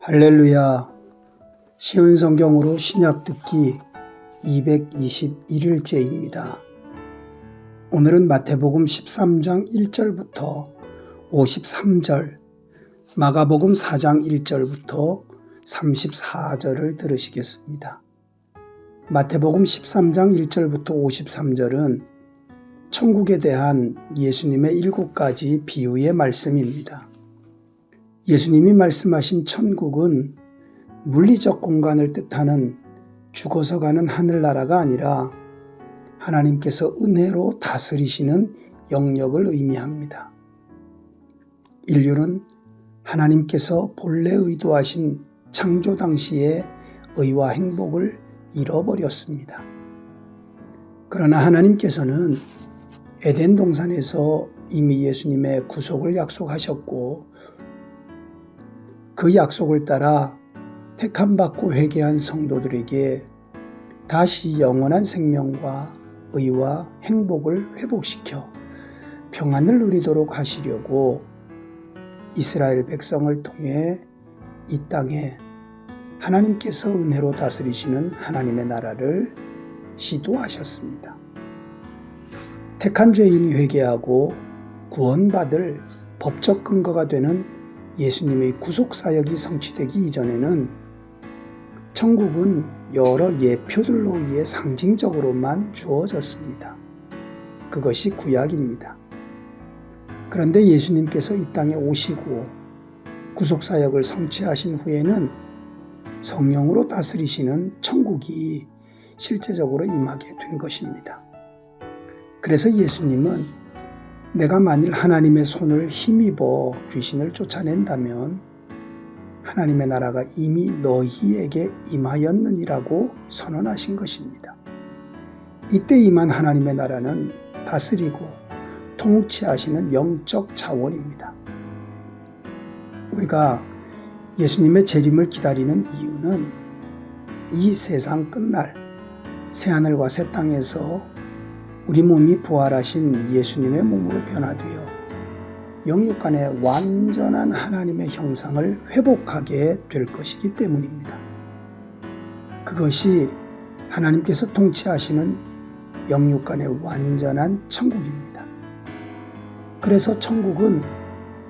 할렐루야. 쉬운 성경으로 신약 듣기 221일째입니다. 오늘은 마태복음 13장 1절부터 53절, 마가복음 4장 1절부터 34절을 들으시겠습니다. 마태복음 13장 1절부터 53절은 천국에 대한 예수님의 7가지 비유의 말씀입니다. 예수님이 말씀하신 천국은 물리적 공간을 뜻하는 죽어서 가는 하늘나라가 아니라 하나님께서 은혜로 다스리시는 영역을 의미합니다. 인류는 하나님께서 본래 의도하신 창조 당시의 의와 행복을 잃어버렸습니다. 그러나 하나님께서는 에덴 동산에서 이미 예수님의 구속을 약속하셨고 그 약속을 따라 택함받고 회개한 성도들에게 다시 영원한 생명과 의와 행복을 회복시켜 평안을 누리도록 하시려고 이스라엘 백성을 통해 이 땅에 하나님께서 은혜로 다스리시는 하나님의 나라를 시도하셨습니다. 택한 죄인이 회개하고 구원받을 법적 근거가 되는 예수님의 구속사역이 성취되기 이전에는 천국은 여러 예표들로 의해 상징적으로만 주어졌습니다. 그것이 구약입니다. 그런데 예수님께서 이 땅에 오시고 구속사역을 성취하신 후에는 성령으로 다스리시는 천국이 실제적으로 임하게 된 것입니다. 그래서 예수님은 내가 만일 하나님의 손을 힘입어 귀신을 쫓아낸다면 하나님의 나라가 이미 너희에게 임하였느니라고 선언하신 것입니다. 이때 임한 하나님의 나라는 다스리고 통치하시는 영적 차원입니다. 우리가 예수님의 재림을 기다리는 이유는 이 세상 끝날 새하늘과 새 땅에서 우리 몸이 부활하신 예수님의 몸으로 변화되어 영육간의 완전한 하나님의 형상을 회복하게 될 것이기 때문입니다. 그것이 하나님께서 통치하시는 영육간의 완전한 천국입니다. 그래서 천국은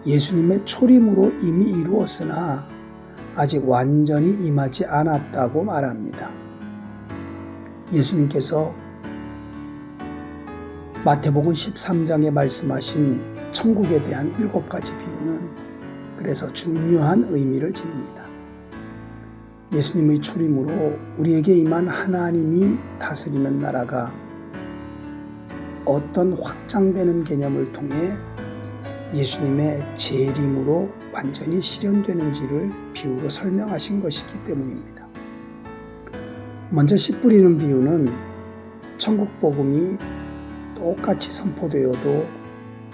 예수님의 초림으로 이미 이루었으나 아직 완전히 임하지 않았다고 말합니다. 예수님께서 마태복음 13장에 말씀하신 천국에 대한 7가지 비유는 그래서 중요한 의미를 지닙니다. 예수님의 초림으로 우리에게 임한 하나님이 다스리는 나라가 어떤 확장되는 개념을 통해 예수님의 재림으로 완전히 실현되는지를 비유로 설명하신 것이기 때문입니다. 먼저 씨 뿌리는 비유는 천국 복음이 똑같이 선포되어도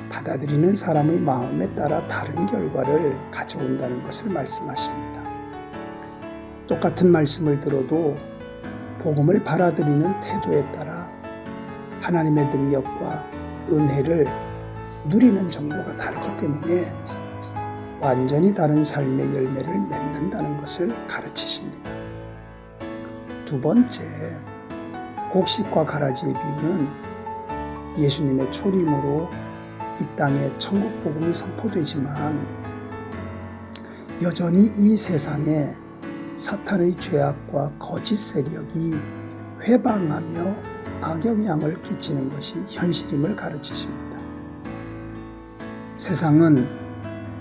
받아들이는 사람의 마음에 따라 다른 결과를 가져온다는 것을 말씀하십니다. 똑같은 말씀을 들어도 복음을 받아들이는 태도에 따라 하나님의 능력과 은혜를 누리는 정도가 다르기 때문에 완전히 다른 삶의 열매를 맺는다는 것을 가르치십니다. 두 번째, 곡식과 가라지의 비유는 예수님의 초림으로 이 땅에 천국 복음이 선포되지만 여전히 이 세상에 사탄의 죄악과 거짓 세력이 회방하며 악영향을 끼치는 것이 현실임을 가르치십니다. 세상은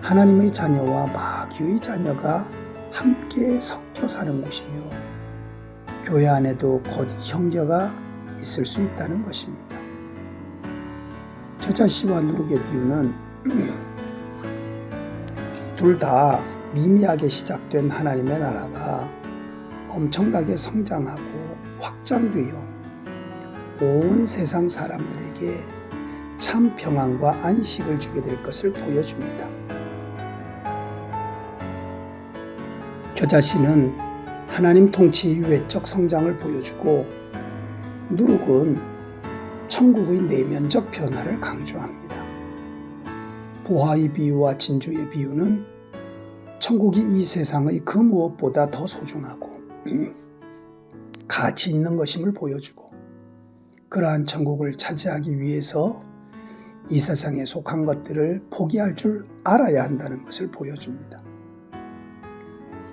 하나님의 자녀와 마귀의 자녀가 함께 섞여 사는 곳이며 교회 안에도 거짓 형제가 있을 수 있다는 것입니다. 겨자씨와 누룩의 비유는 둘 다 미미하게 시작된 하나님의 나라가 엄청나게 성장하고 확장되어 온 세상 사람들에게 참 평안과 안식을 주게 될 것을 보여줍니다. 겨자씨는 하나님 통치의 외적 성장을 보여주고 누룩은 천국의 내면적 변화를 강조합니다. 보화의 비유와 진주의 비유는 천국이 이 세상의 그 무엇보다 더 소중하고 가치 있는 것임을 보여주고, 그러한 천국을 차지하기 위해서 이 세상에 속한 것들을 포기할 줄 알아야 한다는 것을 보여줍니다.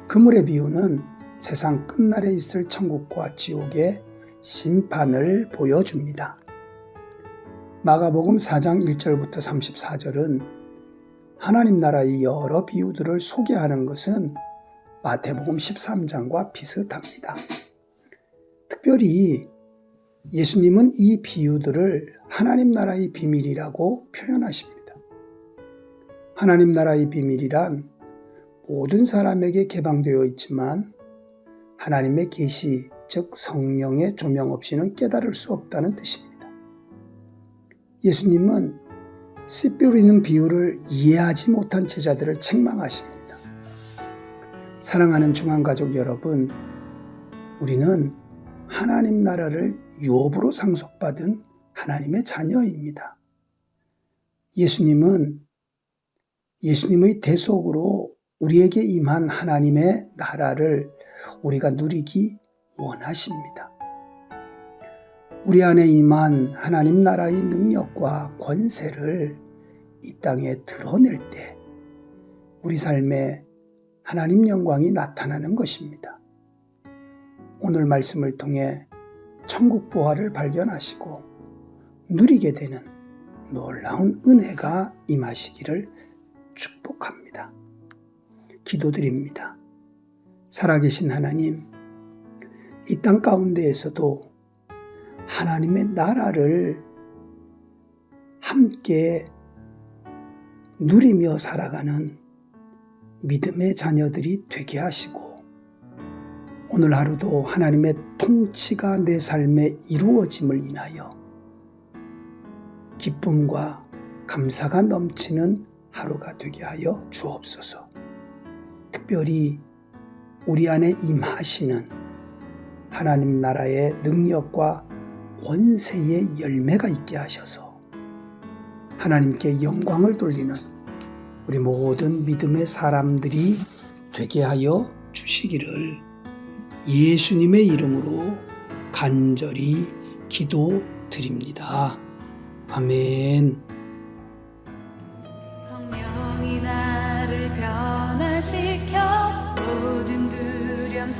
그물의 비유는 세상 끝날에 있을 천국과 지옥의 심판을 보여줍니다. 마가복음 4장 1절부터 34절은 하나님 나라의 여러 비유들을 소개하는 것은 마태복음 13장과 비슷합니다. 특별히 예수님은 이 비유들을 하나님 나라의 비밀이라고 표현하십니다. 하나님 나라의 비밀이란 모든 사람에게 개방되어 있지만 하나님의 계시, 즉 성령의 조명 없이는 깨달을 수 없다는 뜻입니다. 예수님은 씨 뿌리는 비유를 이해하지 못한 제자들을 책망하십니다. 사랑하는 중앙가족 여러분, 우리는 하나님 나라를 유업으로 상속받은 하나님의 자녀입니다. 예수님은 예수님의 대속으로 우리에게 임한 하나님의 나라를 우리가 누리기 원하십니다. 우리 안에 임한 하나님 나라의 능력과 권세를 이 땅에 드러낼 때 우리 삶에 하나님 영광이 나타나는 것입니다. 오늘 말씀을 통해 천국 보화를 발견하시고 누리게 되는 놀라운 은혜가 임하시기를 축복합니다. 기도드립니다. 살아계신 하나님, 이 땅 가운데에서도 하나님의 나라를 함께 누리며 살아가는 믿음의 자녀들이 되게 하시고, 오늘 하루도 하나님의 통치가 내 삶에 이루어짐을 인하여 기쁨과 감사가 넘치는 하루가 되게 하여 주옵소서. 특별히 우리 안에 임하시는 하나님 나라의 능력과 권세의 열매가 있게 하셔서 하나님께 영광을 돌리는 우리 모든 믿음의 사람들이 되게 하여 주시기를 예수님의 이름으로 간절히 기도드립니다. 아멘. 성령이 나를 변화시켜 모든 두려움